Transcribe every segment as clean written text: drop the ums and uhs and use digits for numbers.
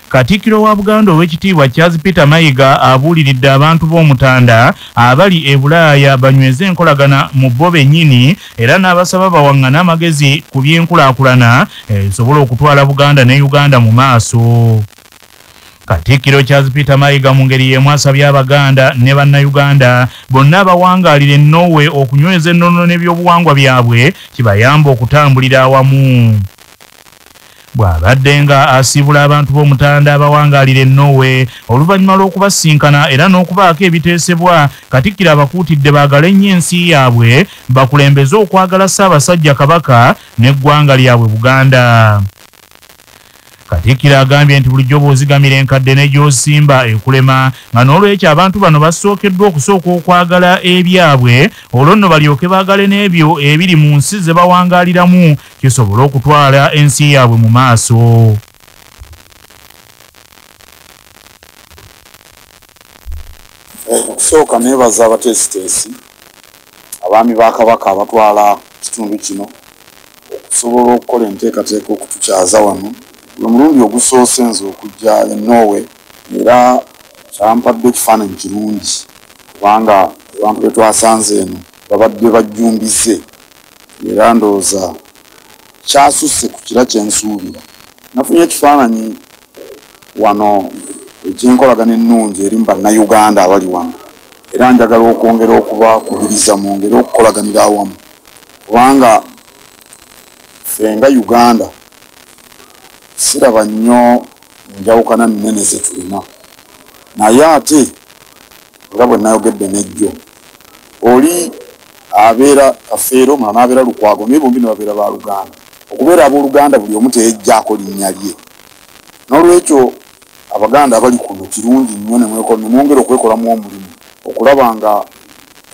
Katikilo wa Buganda ow'ekitiibwa Peter Mayiga abuuliridde abantu b'Omutanda abali e Bulaaya banyweze enkolagana mu bo bennyini era n'abasaba bawaŋŋane amagezi ku by'enkulaakulana esobola okutwala Buganda ne Uganda mu maaso. Katikilo Peter Mayiga mu ngeri y'emu asabye Abaganda ne Bannayuganda bonna abawangaalira e Norway okunyweza ennono n'ebyobuwangwa byabwe kibayamba okutambulira awamu. Bw'abadde nga asiibula abantu b'Omutanda abawangaalira e Norway oluvannyuma lw'okubasinkana era n'okubaako ebiteesebwa, Katikilo abakuutidde baagale ennyo ensi yaabwe bakulembeze okwagala Ssabasajja Kabaka n'eggwanga lyabwe Buganda. Katikilo agambye nti bulijjo bw'ozigamira enkadde ne gy'osimba ekulema, nga n'olwekyo abantu bano basookeddwa okusooka okwagala ebyabwe olwo nno balyoke baagale n'ebyo ebiri mu nsi ze bawangaaliramu kisobole okutwala ensi yaabwe mu maaso. Okusooka neebaza abateesiteesi abaami ba Kabaka abatwala kitundu kino okusobola okukola enteekateeka okutukyaza wano. Omulundi ogusoose nze okujja e Norway era kyampadde ekifaananyi kirungi kubanga abantu be twasanze eno babadde bajjumbize era ndowooza kyasusse ku kira kye nsuubira. Nafunye ekifaananyi wano eky'enkolagana ennungi eri mu Bannayuganda abali wano era njagala okwongera okubakubiriza mwongere okukolaganira awamu kubanga ffe nga Uganda siraba nnyo njawukana nnene ze tulina, naye ate nga bwe nayogedde nejjo oli abeera Kafeero mala n'abeera Lukwago naye bombi ne babeera ba Luganda. Okubeera abooluganda buli omu teyejjaako linnya lye, n'olwekyo Abaganda abali kuno kirungi nnyo ne mwongera okwekolamu omulimu okulaba nga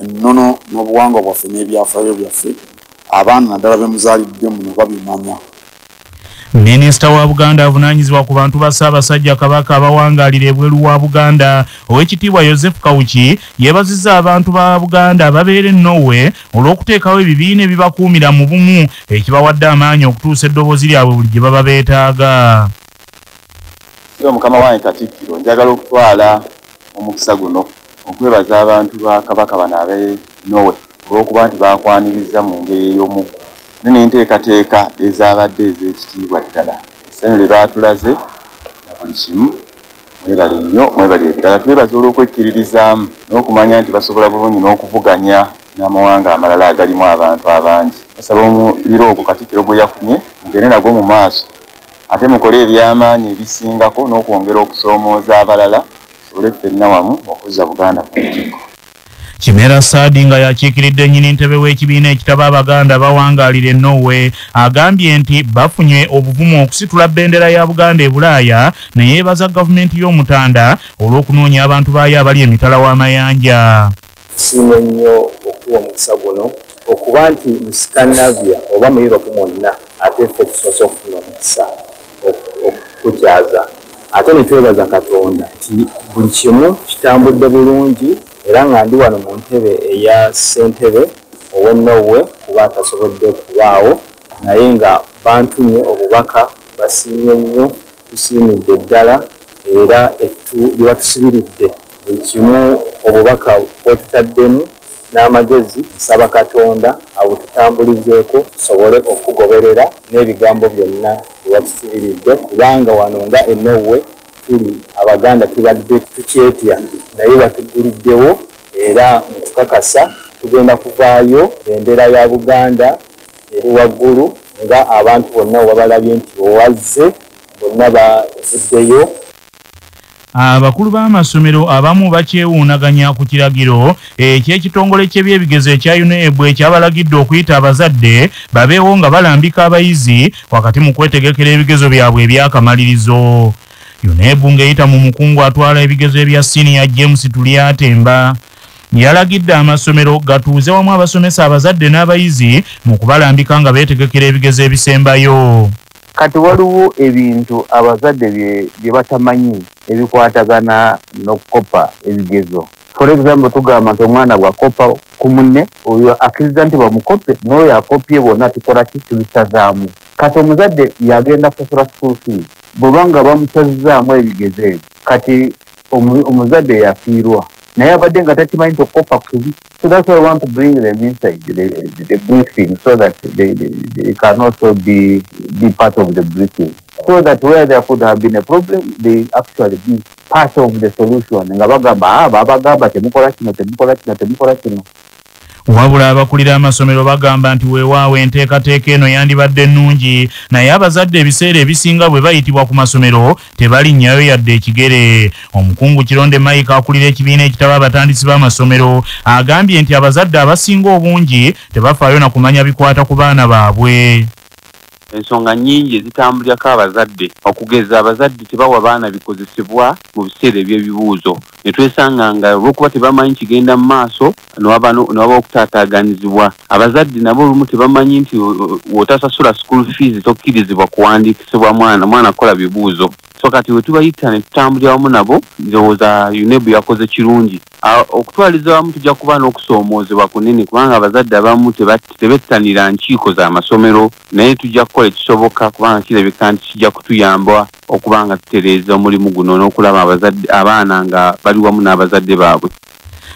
ennono n'obuwangwa bwaffe n'ebyafaayo byaffe abaana naddala be muzaalidde muno babimanya. Minisita wa Buganda avunaanyizibwa ku bantu ba Ssabasajja Kabaka abawangaalira ebweru wa Buganda ow'ekitiibwa Joseph Kawuki yeebazizza abantu ba Buganda ababeera e Norway olw'okuteekawo ebibiina ebibakuumira mu bumu ekibawadde amaanyi okutuusa eddoboozi lyabwe buli gye baba beetaaga. Mukama wange Katikiro njagala okutwala omukisa guno okwebaza abantu ba Kabaka bano ab'e Norway olw'okuba nti baakwaniriza mu ngeri ey'omuggo n'enteekateeka ezaabadde ez'ekitiibwa ddala. Essanyu lye baatulaze na buli kimu mwebale nnyo mwebale ddala. Twebaza olw'okwekkiririzaamu n'okumanya nti basobola bulungi n'okuvuganya n'amawanga amalala agalimu abantu abangi. Basaba omuliro ogwo Katikiro gwe yafunye mugende nagwo mu maaso ate mukole eby'amaanyi ebisingako n'okwongera okusoomooza abalala tusobole ffenna wamu okuzza Buganda ku ntikko. Kimera Saadi nga yakiikiridde nnyini ntebe w'ekibiina ekitaba Abaganda abawangaalira e Norway agambye nti bafunye obuvumu okusitula bbendera ya Buganda e Bulaaya ne yeebaza gavumenti y'Omutanda olw'okunoonya abantu baayo abali emitala w'amayanja. Nsiimye nnyo okuwa omukisa guno okuba nti mu Scandinavia oba mu Europe mwonna ate ffe tusoose okufuna omukisa okukyaza ate ne twebaza Katonda nti buli kimu kitambudde bulungi era nga ndi wano mu ntebe eya ssentebe ow'e Norway kuba atasobodde kubaawo naye nga bantumye obubaka basiimye nnyo tusiimidde ddala era lye batusibiridde buli kimu obubaka bwetutaddemu n'amagezi nsaba Katonda abututambulizeeko tusobole okugoberera n'ebigambo byonna bye batusibiridde kubanga wano nga e Norway tuli Abaganda tubadde tukyetya naye batuguliddewo era mutukakasa tugenda kuvaayo bendera ya Buganda eri waggulu nga abantu bonna wabalabye nti owazze bonna bavuddeyo. Abakulu b'amasomero abamu bakyewuunaganya ku kiragiro eky'ekitongole ky'ebyebigezo ekya uneb ekyabalagidde okuyita abazadde babeewo nga balambika abayizi wakati mu kwetegekera ebigezo byabwe ebyakamalirizo. UNEB ng'eyita mu mukungu atwala ebigezo ebya senior James Tulyatemba yalagidde amasomero gatuuze wamu abasomesa abazadde n'abayizi mu kubalambika nga beetegekera ebigezo ebisembayo. Kati waliwo ebintu abazadde bye batamanyi ebikwatagana n'okukopa ebigezo. For example, tugamba nti omwana bw'akopa ku munne oyo akkiriza nti bamukope n'oyo akopye bonna tukola ki tubisazaamu. Kati omuzadde yagenda kusasula school fees bw'obanga bamusazizaamu ebigezo ebyo kati omuzadde yafiirwa naye abadde nga takimanyi tokopa kubi. So that's why I want to bring them inside the briefing so that they can also be part of the briefing. So that where there could have been a problem, they actually be part of the solution. Nga bagamba temukola kino. Wabula abakulira amasomero bagamba nti weewaawo enteekateeka eno yandibadde nnungi naye abazadde ebiseera ebisinga bwe bayitibwa ku masomero tebalinnyayo yadde ekigere. Omukungu Kironde Mayiga akulira ekibiina ekitaba abatandisi b'amasomero agambye nti abazadde abasinga obungi tebafaayo na kumanya bikwata ku baana baabwe. Ensonga nnyingi ezitambulirako abazadde okugeza abazadde tebawa baana bikozesebwa mu biseera eby'ebibuuzo ne twesanga nga olw'okuba tebamanyi kigenda mu maaso newaba okutaataaganizibwa. Abazadde nabo olumu tebamanyi nti w'otasasula school fees tokkirizibwa kuwandiikisibwa mwana akola bibuuzo. So kati we tubayita ne tutambulira wamu nabo ndowooza uneb yakoze kirungi. Okutwaliza wamu tujja kuba n'okusoomoozebwa kunene kubanga abazadde abamu tebettanira nkiiko z'amasomero naye tujja kukola ekisoboka kubanga kirabika nti kijja kutuyamba okuba nga tutereeza omulimu guno n'okulaba abaana nga bali wamu n'abazadde baabwe.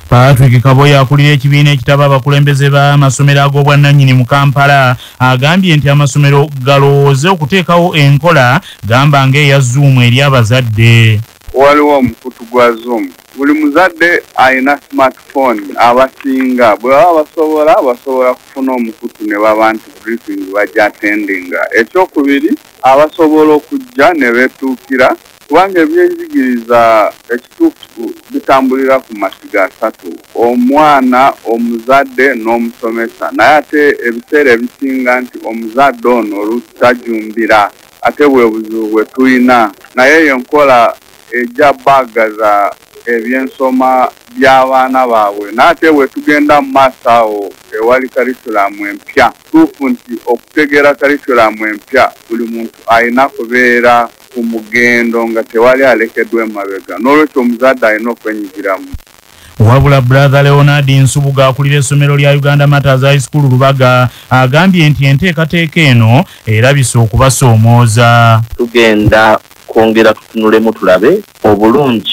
Patrick Kaboya akulira ekibiina ekitaba abakulembeze b'amasomero ag'obwannannyini mu Kampala agambye nti amasomero galowooze okuteekawo enkola gamba ng'eya Zoom eri abazadde. Waliwo omukutu gwa Zoom. Buli muzadde alina smartphone abasinga bwe baba basobola kufuna omukutu ne baba nti briefing bajja attendinga. Ekyokubiri abasobola okujja ne beetuukira kubanga ebyenjigiriza ekituufu bitambulira ku masiga asatu: omwana, omuzadde n'omusomesa. Naye ate ebiseera ebisinga nti omuzadde ono olutajumbira ate bwe buzibu bwe tulina naye yenkola ejja baagaza ebyensoma by'abaana baabwe. N'ate bwe tugenda mu maaso awo ewali curriculum empya tuufu nti okutegeera curriculum empya buli muntu alina kubeera ku mugendo nga tewali alekeddwa emabega n'olwekyo omuzadde alina okwenyigiramu. Wabula brother Leonard Nsubuga akulira essomero lya Uganda Matters High School Lubaga agambye nti enteekateeka eno erabise okubasoomooza. Tugenda kwongera tutunulemu tulabe obulungi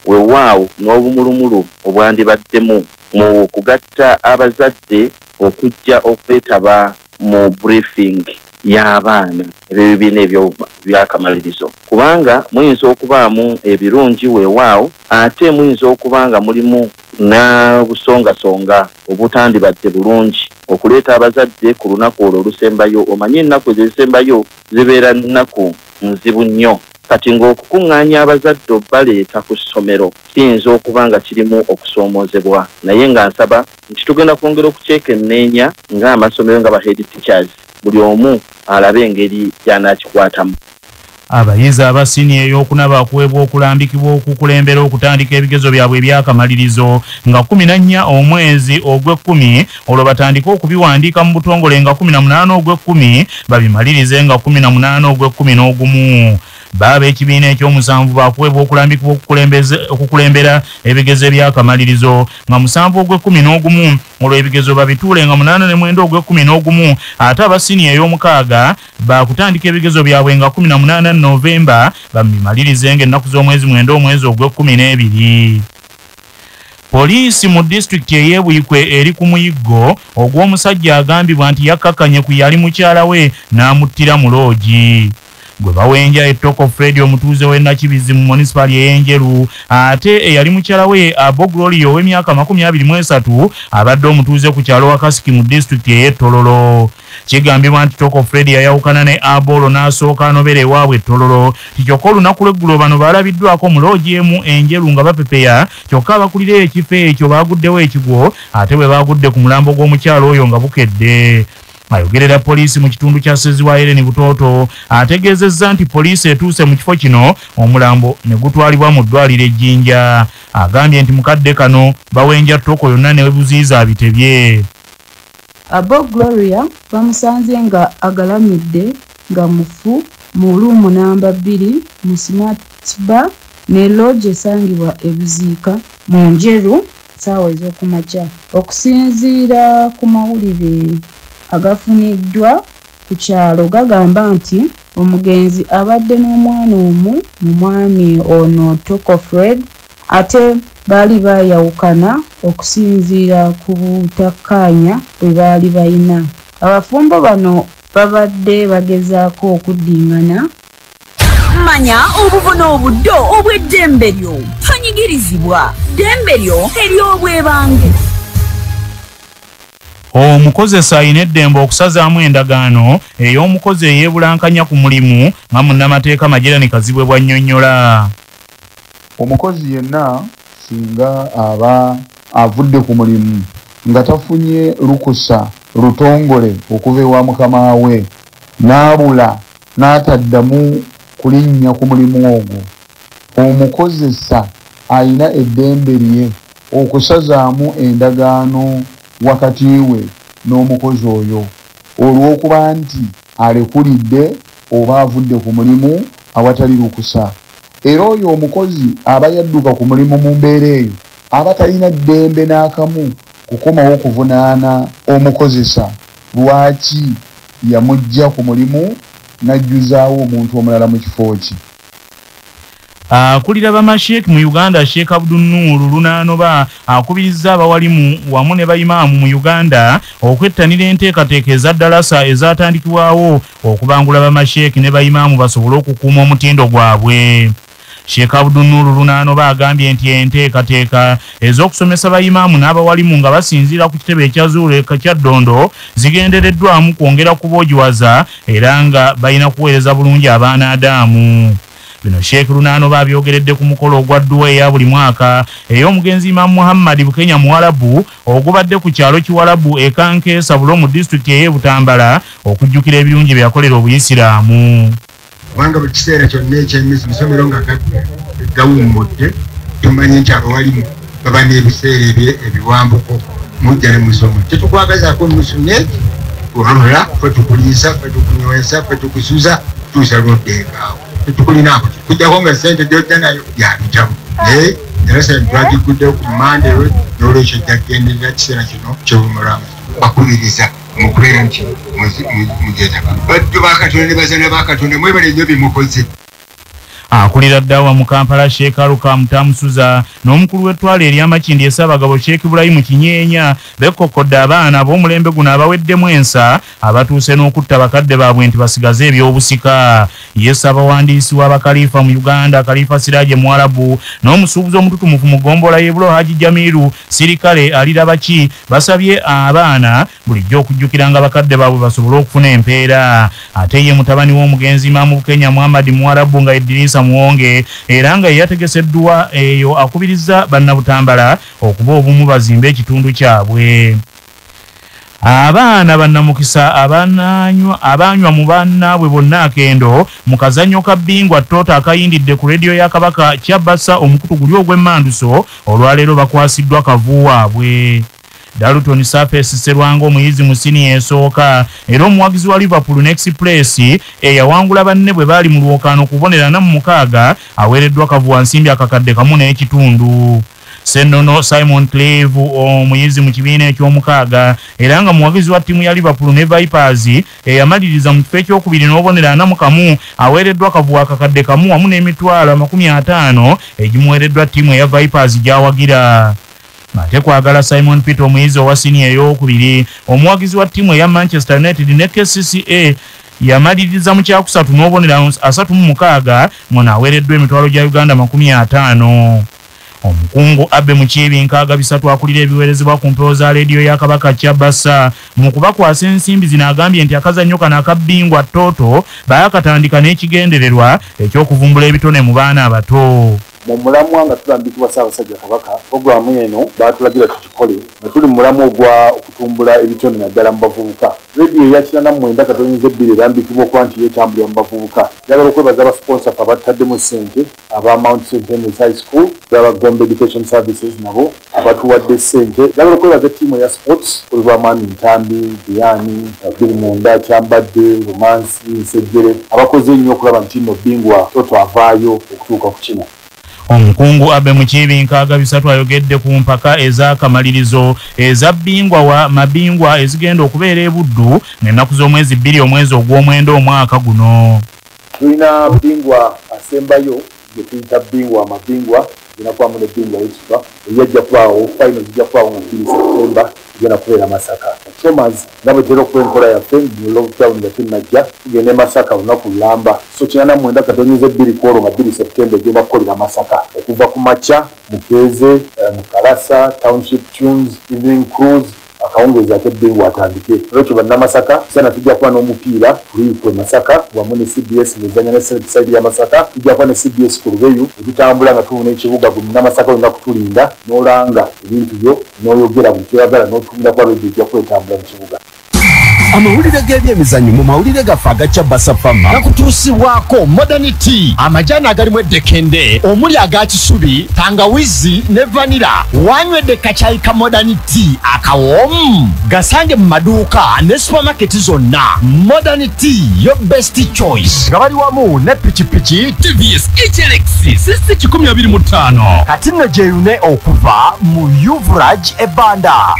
weewaawo n'obumulumulu obwandibaddemu mu kugatta abazadde okujja okwetaba mu briefing y'abaana ebibiina ebyo byakamalirizo kubanga muyinza okubaamu ebirungi weewaawo ate muyinza okubanga mulimu n'obusongasonga obutandibadde bulungi okuleeta abazadde ku lunaku olwo olusembayo. Omanyi ennaku ezisembayo zibeera nnaku nzibu nnyo kati ng'okukuŋŋaanya abazadde obbaleeta ku ssomero kiyinza okuba nga kirimu okusoomoozebwa naye nga nsaba nti tugenda kwongera okuceekenneenya ng'amasomero nga ba head teachers buli omu alabe engeri gy'anaakikwatamu. Abayizi abasini ey'okuna bakuweebwa okulambikibwa okukulembera okutandika ebigezo byabwe ebyakamalirizo nga 14 omwezi ogw'ekkumi olwo batandika okubiwandiika mu butongole nga 18 ogw'ekkumi babimalirize nga 18 ogw'ekkumi n'ogumu. Baaba ekibiina ekyomusanvu bakuweebwa okulambikibwa okukulembera ebigezo ebyakamalirizo nga 7 ogw'ekkumi n'ogumu olwo ebigezo babituule nga 8 ne 9 ogw'ekkumi n'ogumu ate abasini ey'omukaaga bakutandika ebigezo byabwe nga 18 Novemba babimalirize nga ennaku z'omwezi 9 omwezi ogw'ekkumi n'ebiri. Poliisi mu disitulikiti ey'Ebuyikwe eri ku muyiggo ogw'omusajja agambibwa nti yakkakkanye ku yali mukyala we n'amuttira mu loogi. Gwe bawenja ettoko Fred omutuuze w'e Nakibizi mu municipal y'Enjeru ate eyali mukyala we Abo Glory ow'emyaka 23 abadde omutuuze ku kyalo Wakasiki mu disitulikiti ey'Ettololo. Kigambibwa nti Toko Fred yayawukana ne Abolo n'asooka anobera ewaabwe Ettololo. Kyokka olunaku lw'eggulo bano baalabiddwako mu loogi emu Enjeru nga bapepeya kyokka abakulira ekifo ekyo baaguddewo ekigwo ate bwe baagudde ku mulambo gw'omukyalo oyo nga bukedde. Ayogerera poliisi mu kitundu kya Seziwaire ni Butooto ategeezezza nti poliisi etuuse mu kifo kino omulambo ne gutwalibwa mu ddwaliro ejjinja. Agambye nti mukadde kano bawenja ttoko yonna ne webuziiza abitebye. Abo Gloria bamusanze nga agalamidde nga mufu mu luumu namba 2 mu Smart Bar ne lodge esangibwa ebiziika mu Njeru ssaawa ez'okumakya. Okusinziira ku mawulire agafuniddwa ku kyalo gagamba nti omugenzi abadde n'omwana omu mu mwami ono Toko Fred ate baali bayawukana okusinziira ku butakkaanya bwe baali bayina. Abafumbo bano babadde bagezaako okuddingana. Manya obubona obuddo obw'eddembe lyo tonyigirizibwa, ddembe lyo ery'obwebange. Omukozesa alina eddembe okusazaamu endagaano ey'omukozi eyeebulankanya ku mulimu nga munnamateeka Majerani Kazibwe bw'annyonnyola. Omukozi yenna singa aba avudde ku mulimu nga tafunye lukusa lutongole okuva ewa mukama we n'abula n'ataddamu kulinnya ku mulimu ogwo, omukozesa alina eddembe lye okusazaamu endagaano wakati we n'omukozi oyo olw'okuba nti alekulidde oba avudde ku mulimu awatali lukusa. Era oyo omukozi aba yadduka ku mulimu mu mbeera eyo aba talina ddembe n'akamu kukomawo okuvunaana omukozesa lwaki yamujja ku mulimu n'ajjuzaawo omuntu omulala mu kifo kye. Akulira bamasheek mu Uganda Sheikh Abdul Nur Lunaanoba akubiriza abawalimu wamu ne bayimaamu mu Uganda okwettanira enteekateeka eza ddalasa ezatandikibwawo okubangula bamasheek ne bayimaamu basobole okukuuma omutindo gwabwe. Sheikh Abdul Nur Lunaanoba agambye nti enteekateeka ez'okusomesa bayimaamu n'abawalimu nga basinziira ku kitebe ekyazuula kya Ddondo zigendereddwamu kwongera kuboogiwaza era nga balina kuweereza bulungi abaana Adaamu. Bino Sheikh Lunaanoba abyogeredde ku mukolo ogwa dduwa eya buli mwaka ey'omugenzi Imam Muhammad Bukenya Muwarabu ogubadde ku kyalo Kiwarabu ekankeesa bulo mu disitulikiti ey'e Butambala okujjukira ebirungi bye yakolera Obuyisiraamu. Kubanga buli kiseera kyonna emisomero nga gawummudde tumanyi nti abawalimu baba n'ebiseera ebiwambuko mujja ne musomo. Tetukwagazaako musuneeti wabula ffe tukuliisa, ffe tukunywesa, ffe tukusuza tuusa lwoddeekaawo. Tetukulinaako kujjako nga ssente gyojja nayo yabitamu naye erasa twagiguddeo ku mande we n'olwekyo ejjagenderera kiseera kino kyobumulamu bakubiriza mukubeera nti mujetaba baddu bakatonda ne bazana bakatonda mwebale nnyo bimukoze. Akulira ddawa mu Kampala Sheikh Aluka Mutamusuza n'omukulu w'ettwale ery'amakindi Ssaabagabo Sheikh Ibrahim Kinyeenya bekkokodde abaana b'omulembe guno abaweddemu ensa abatuuse n'okutta bakadde baabwe nti basigaze ebyobusika. Yesu abawandiisi w'abakalifa mu Uganda Kalifa Siraje Mwarabu n'omusuubuzi omututumufu mu ggombolola y'Ebulo Haji Jamiru Sirikale alirabaki basabye abaana bulijjo okujjukiranga bakadde baabwe basobole okufuna empeera. Ate ye mutabani w'omugenzi Imam Bukenya Muhammad Mwarabu nga Idrisa Muwonge era nga yategeseddwa eyo akubiriza bannabutambala okuba obumu bazimbe ekitundu kyabwe. Abaana bannamukisa abanywa mu bannaabwe bonna akendo mu kazannyo ka bbingwa Tota akayindidde ku rediyo ya Kabaka Kyabasa omukutu guli ogw'emmanduso olwaleero bakwasiddwa kavu waabwe. Dalton Surface Serwango omuyizi mu siniya esooka era omuwagizi wa Liverpool Next Place eyawangula banne bwe baali mu lwokaano kubonerana mu mukaaga aweereddwa kavu nsimbi akakadde kamu n'ekitundu. Senono Simon Cleve omuyizi mu kibiina eky'omukaaga era nga muwagizi wa ttiimu ya Liverpool ne Vipers eyamaliriza mu kifo ekyokubiri n'obonerana mu kamu aweereddwa kavu akakadde kamu wamu n'emitwalo 50 egimuweereddwa ttiimu eya Vipers gy'awagira. Ate kwagala Simon Peter omuyizi owa siniya ey'okubiri omuwagizi wa ttiimu eya Manchester United ne KCCA yamaliriza mu kyakusatu n'obonerano 36 mwana aweereddwa emitwalo gya Uganda 50. Omukungu Abbe Mukiibi nkaaga bisatu akulira ebiweerezebwa ku mpewo za rediyo ya Kabaka Kyabasa mu kubakwasa ensimbi zino agambye nti akazannyo kano akabbingwa Toto baakatandika n'ekigendererwa eky'okuvumbula ebitone mu baana abato. Mu mulamwa nga tulambikibwa Ssabasajja Kabaka programu eno baatulagira tukikole nga tuli mu mulamwa ogwa okutumbula ebitone naddala mu bavubuka. Rediyo eya 94.2 erambikibwa okuba nti yeetambulira mu bavubuka. Njagala okwebaza abasponsa abataddemu ssente aba Mount St. Henry's High School aba Gombe Education Services nabo abatuwadde ssente. Njagala okwebaza ttiimu ya sports olw'amaanyi Ntambi, Diani, Abdul Munda, Kyambadde, Romansi, Nsejjere abakoze ennyo okulaba nti nno bbingwa Toto avaayo okutuuka ku kino. Omukungu Abe Mukiibi nkaaga bisatu ayogedde ku mpaka ez'akamalirizo ezabbingwa wa mabingwa ezigenda okubeera e Buddu n'ennaku z'omwezi 2 omwezi ogw'omwenda omwaka guno. Tulina bingwa asembayo gye tuyita bingwa amabingwa zinakuwamu ne bingwa ekifa eyajja kubaawo final zijja kubaawo mu 2 Septemba igenda kubeera Masaka. Chomers nabo tera okuba enkola yaffe mu lockdown nga tunnajja tugende Masaka olunaku lulamba. So 98.2 nga 2 Septemba egenda kukolera Masaka okuva ku makya Mukeeze, Mukalasa, Township Tunes, Evening Cruise akawungeza ate bingwa atandike. Lwekyo bannamasaka sana tujja kuba n'omupiira kuliikwe Masaka wamu ne CBS ng'ezanya ne side ya Masaka tujja kuba ne CBS ku Lubeyu ebitambula nga tubona ekibuga buli Namasaka olina kutulinda n'olanga ebintu byo n'oyogera buli kyoyagala n'otumira kwa lwedde ejja kwetambula mu kibuga. Amawulire g'ebyemizannyo mu mawulire gaffe agakya Basafama gakutuusibwako Modernity amajaani agalimu eddekende omuli aga kisubi tangawizi ne vanira wanywedde kacayi ka Modernity akawoomu gasange mu maduuka ne supermarket zonna. Modernity your best choice nga bali wamu ne pikipiki TVS HLX 625 kati nno gyeyune okuva mu Uvrage ebbanda.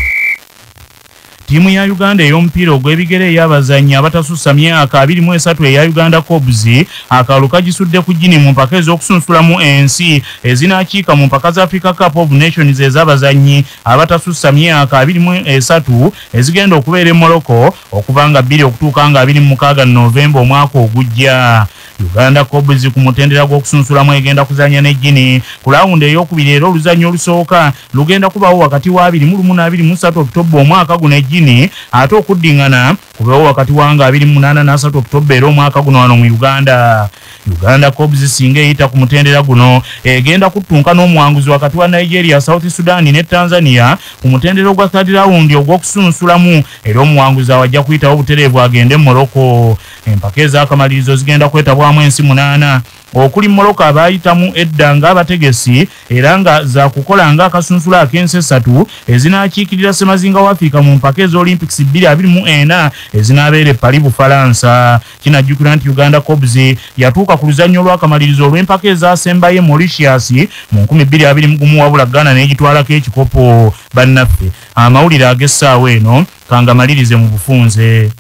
Tiimu ya Uganda ey'omupiira ogw'ebigere ey'abazannyi abatasussa myaka 23 eya Uganda Cobs akalulu kagisudde ku Guinea mu mpaka ez'okusunsulamu ensi ezinaakiika mu mpaka za Africa Cup of Nations ez'abazannyi abatasussa myaka 23 ezigenda okubeera e Morocco okuva nga 2 okutuuka nga 26 Novemba omwaka ogujja. Uganda Cobs ku mutendera gw'okusunsulamu egenda kuzanya ne Guinea ku lawundi ey'okubiri era oluzanyo olusooka lugenda kubawo wakati wa 21 na 23 Oktoba omwaka guno e Guinea ate okuddingana kubawo wakati wa nga 28 na 3 Oktoba era omwaka guno wano mu Uganda. Uganda Cobs singa eyita ku mutendera guno egenda kuttunka n'omuwanguzi wakati wa Nigeria, South Sudan ne Tanzania ku mutendera gwa third round ogw'okusunsulamu era omuwanguzi awajja kuyitawo obutereevu agende Morocco. Empaka ez'akamalirizo zigenda kwetabwamu ensi 8 okuli Morocco abayitamu edda nga abategesi era nga za kukola nga akasunsula ak'ensi 3 ezinaakiikirira Ssemazinga wa Africa mu mpaka ez'Olympics 2024 ezinabeera e Paris Bufalansa. Kinajjukira nti Uganda Cobs yatuuka ku luzanyo lw'akamalirizo olw'empaka ezaasembayo Mauritius mu 2021 wabula Ghana n'egitwalako ekikopo. Bannaffe amawulire ag'essaawa eno kangamalirize mu bufunze.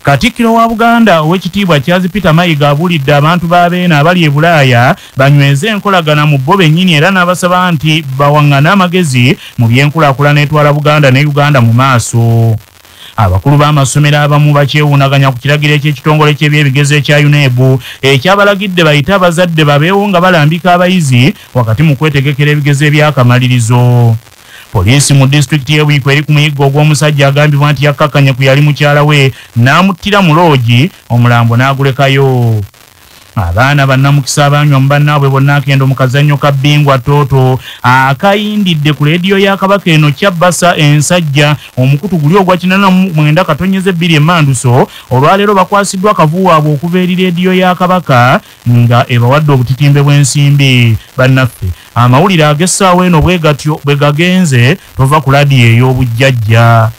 Katikilo wa Buganda ow'ekitiibwa Peter Mayiga abulidde abantu b'abeena abali e Bulaaya banyweze enkolagana mu bo bennyini era n'abasaba nti bawaŋŋane amagezi mu by'enkulaakulana etwala Buganda ne Uganda mu maaso. Abakulu b'amasomero abamu bakyewuunaganya ku kiragiro eky'ekitongole ky'ebyebigezi ekya UNEB ekyabalagidde bayite abazadde babeewo nga balambika abayizi wakati mu kwetegekera ebigezo eby'akamalirizo. Poliisi mu district y'Ebwiko eri ku muyiggo ogw'omusajja agambibwa nti yakkakanya ku yali mukyala we n'amuttira mu loogi omulambo n'agulekayo. Abaana bannamukisa abanywa mu bannaabwe bonna akendo mu kazannyo ka Bingwa Toto akayindidde ku leediyo ya Kabaka eno Ssabasajja ensajja omukutu guli ogwa 49/2 Emmanduso olwaleero bakwasiddwa akavuyo waabwe okuva eri leediyo ya Kabaka nga ebawadde obutitimbe bw'ensimbi. Bannaffe amawulire ag'essaawa eno bwe gatyo bwe gagenze tova ku laadiyo ey'obujjajja.